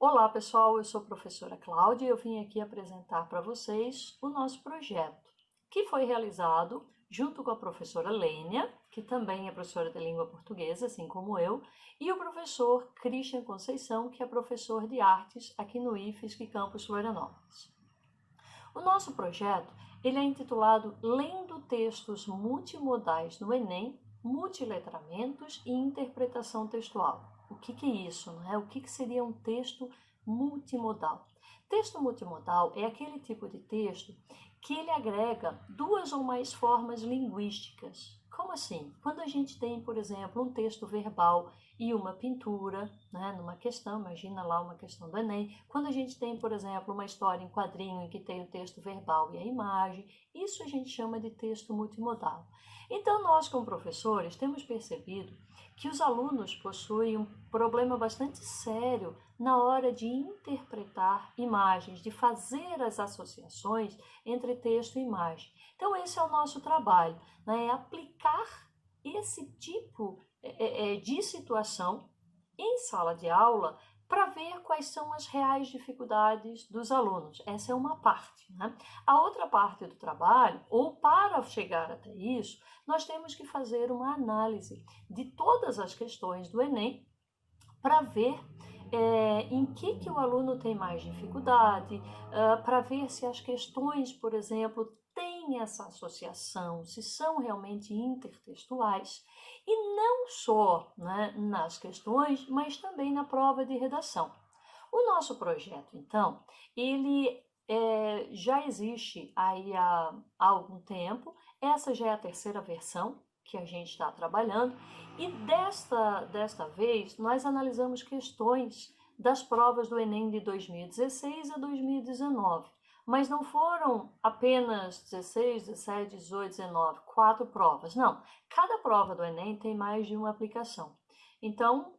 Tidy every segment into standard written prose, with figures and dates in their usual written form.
Olá pessoal, eu sou a professora Cláudia e eu vim aqui apresentar para vocês o nosso projeto, que foi realizado junto com a professora Lênia, que também é professora de língua portuguesa, assim como eu, e o professor Christian Conceição, que é professor de artes aqui no IFESC Campus Florianópolis. O nosso projeto ele é intitulado Lendo Textos Multimodais no Enem, Multiletramentos e Interpretação Textual. O que é isso? O que seria um texto multimodal? Texto multimodal é aquele tipo de texto que ele agrega duas ou mais formas linguísticas. Como assim? Quando a gente tem, por exemplo, um texto verbal e uma pintura, numa questão, imagina lá uma questão do Enem. Quando a gente tem, por exemplo, uma história em quadrinho em que tem o texto verbal e a imagem, isso a gente chama de texto multimodal. Então, nós, como professores, temos percebido que os alunos possuem um problema bastante sério na hora de interpretar imagens, de fazer as associações entre texto e imagem. Então, esse é o nosso trabalho, é aplicar esse tipo de situação em sala de aula para ver quais são as reais dificuldades dos alunos. Essa é uma parte. A outra parte do trabalho, ou para chegar até isso, nós temos que fazer uma análise de todas as questões do Enem para ver em que o aluno tem mais dificuldade, para ver se as questões, por exemplo, têm essa associação, se são realmente intertextuais, e não só nas questões, mas também na prova de redação. O nosso projeto, então, ele já existe aí há algum tempo, essa já é a terceira versão que a gente está trabalhando, e desta vez nós analisamos questões das provas do Enem de 2016 a 2019, mas não foram apenas 16, 17, 18, 19, 4 provas, não. Cada prova do Enem tem mais de uma aplicação. Então,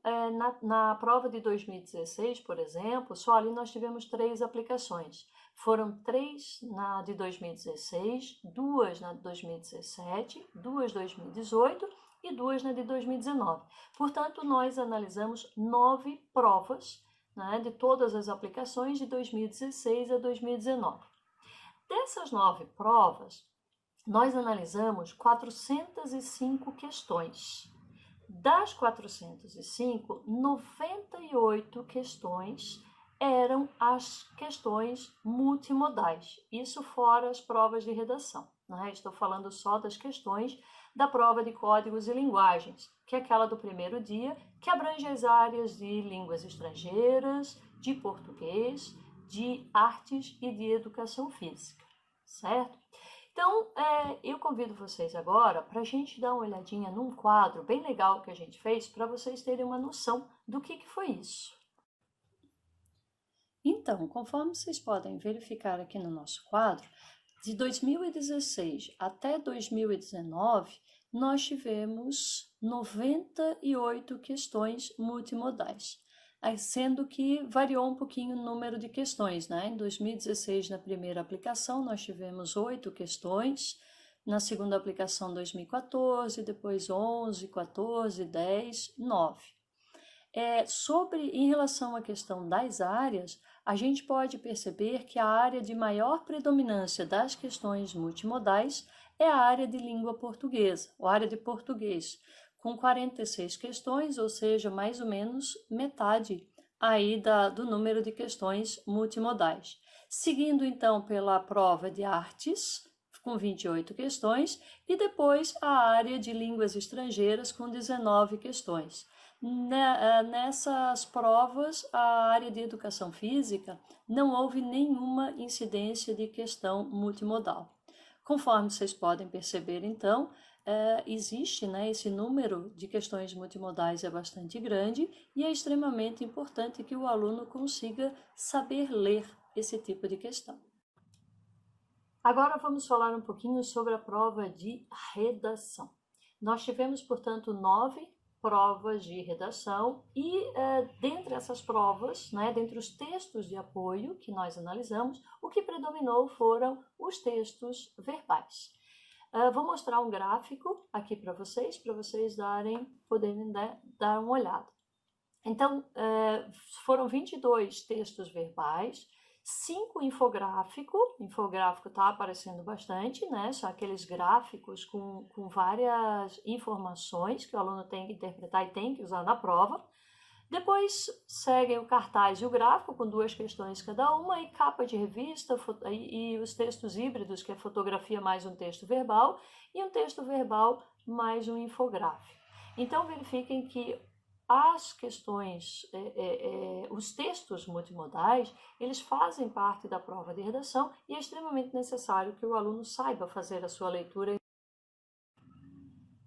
na prova de 2016, por exemplo, só ali nós tivemos 3 aplicações. Foram 3 na de 2016, 2 na de 2017, 2 de 2018 e 2 na de 2019. Portanto, nós analisamos 9 provas de todas as aplicações de 2016 a 2019. Dessas 9 provas, nós analisamos 405 questões. Das 405, 98 questões eram as questões multimodais, isso fora as provas de redação. Estou falando só das questões da prova de códigos e linguagens, que é aquela do primeiro dia, que abrange as áreas de línguas estrangeiras, de português, de artes e de educação física, certo? Então, eu convido vocês agora para a gente dar uma olhadinha num quadro bem legal que a gente fez para vocês terem uma noção do que foi isso. Então, conforme vocês podem verificar aqui no nosso quadro, de 2016 até 2019, nós tivemos 98 questões multimodais, sendo que variou um pouquinho o número de questões, Em 2016, na primeira aplicação, nós tivemos 8 questões, na segunda aplicação 2014, depois 11, 14, 10, 9. Em relação à questão das áreas, a gente pode perceber que a área de maior predominância das questões multimodais é a área de língua portuguesa, ou área de português, com 46 questões, ou seja, mais ou menos metade aí do número de questões multimodais. Seguindo então pela prova de artes, com 28 questões, e depois a área de línguas estrangeiras, com 19 questões. Nessas provas, a área de educação física não houve nenhuma incidência de questão multimodal. Conforme vocês podem perceber, então, existe esse número de questões multimodais é bastante grande e é extremamente importante que o aluno consiga saber ler esse tipo de questão. Agora vamos falar um pouquinho sobre a prova de redação. Nós tivemos, portanto, 9 provas de redação e dentre essas provas, dentre os textos de apoio que nós analisamos, o que predominou foram os textos verbais. Vou mostrar um gráfico aqui para vocês poderem dar uma olhada. Então, foram 22 textos verbais, 5 infográfico está aparecendo bastante, né? São aqueles gráficos com várias informações que o aluno tem que interpretar e tem que usar na prova. Depois seguem o cartaz e o gráfico, com 2 questões cada uma, e capa de revista, e os textos híbridos, que é fotografia mais um texto verbal, e um texto verbal mais um infográfico. Então, verifiquem que as questões, os textos multimodais, eles fazem parte da prova de redação e é extremamente necessário que o aluno saiba fazer a sua leitura.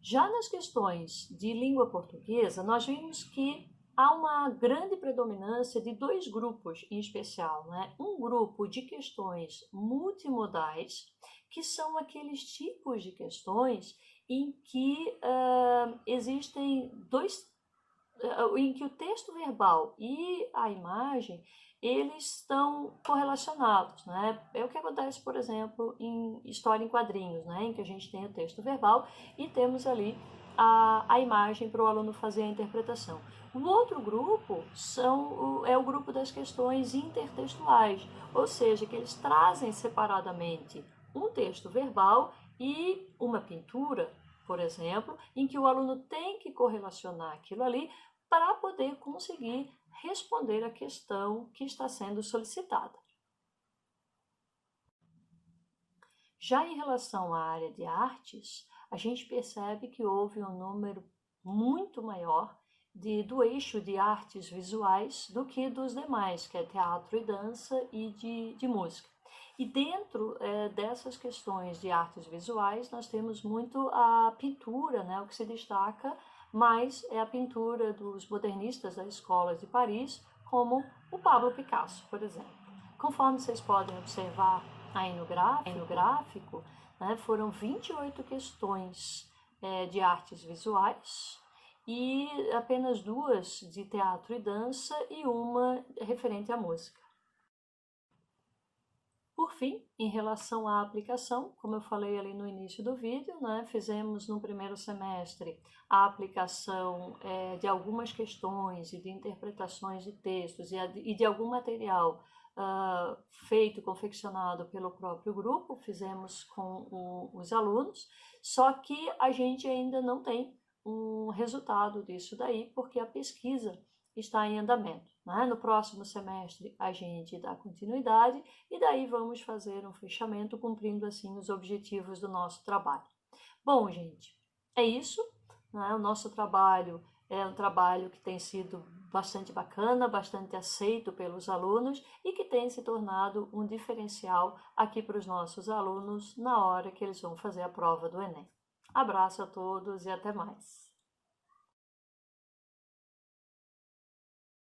Já nas questões de língua portuguesa, nós vimos que há uma grande predominância de 2 grupos em especial, né? Um grupo de questões multimodais, que são aqueles tipos de questões em que existem em que o texto verbal e a imagem eles estão correlacionados, né? É o que acontece, por exemplo, em história em quadrinhos, né? Em que a gente tem o texto verbal e temos ali a imagem para o aluno fazer a interpretação. O outro grupo é o grupo das questões intertextuais, ou seja, que eles trazem separadamente um texto verbal e uma pintura, por exemplo, em que o aluno tem que correlacionar aquilo ali para poder conseguir responder a questão que está sendo solicitada. Já em relação à área de artes, a gente percebe que houve um número muito maior do eixo de artes visuais do que dos demais, que é teatro e dança e de música. E dentro dessas questões de artes visuais, nós temos muito a pintura, né, o que se destaca mais é a pintura dos modernistas das escolas de Paris, como o Pablo Picasso, por exemplo. Conforme vocês podem observar aí no gráfico, né, foram 28 questões de artes visuais e apenas 2 de teatro e dança e uma referente à música. Por fim, em relação à aplicação, como eu falei ali no início do vídeo, né, fizemos no primeiro semestre a aplicação de algumas questões e de interpretações de textos e de algum material feito, confeccionado pelo próprio grupo, fizemos com os alunos, só que a gente ainda não tem um resultado disso daí, porque a pesquisa está em andamento, né? No próximo semestre a gente dá continuidade e daí vamos fazer um fechamento cumprindo assim os objetivos do nosso trabalho. Bom, gente, é isso, né? O nosso trabalho é um trabalho que tem sido bastante bacana, bastante aceito pelos alunos e que tem se tornado um diferencial aqui para os nossos alunos na hora que eles vão fazer a prova do Enem. Abraço a todos e até mais!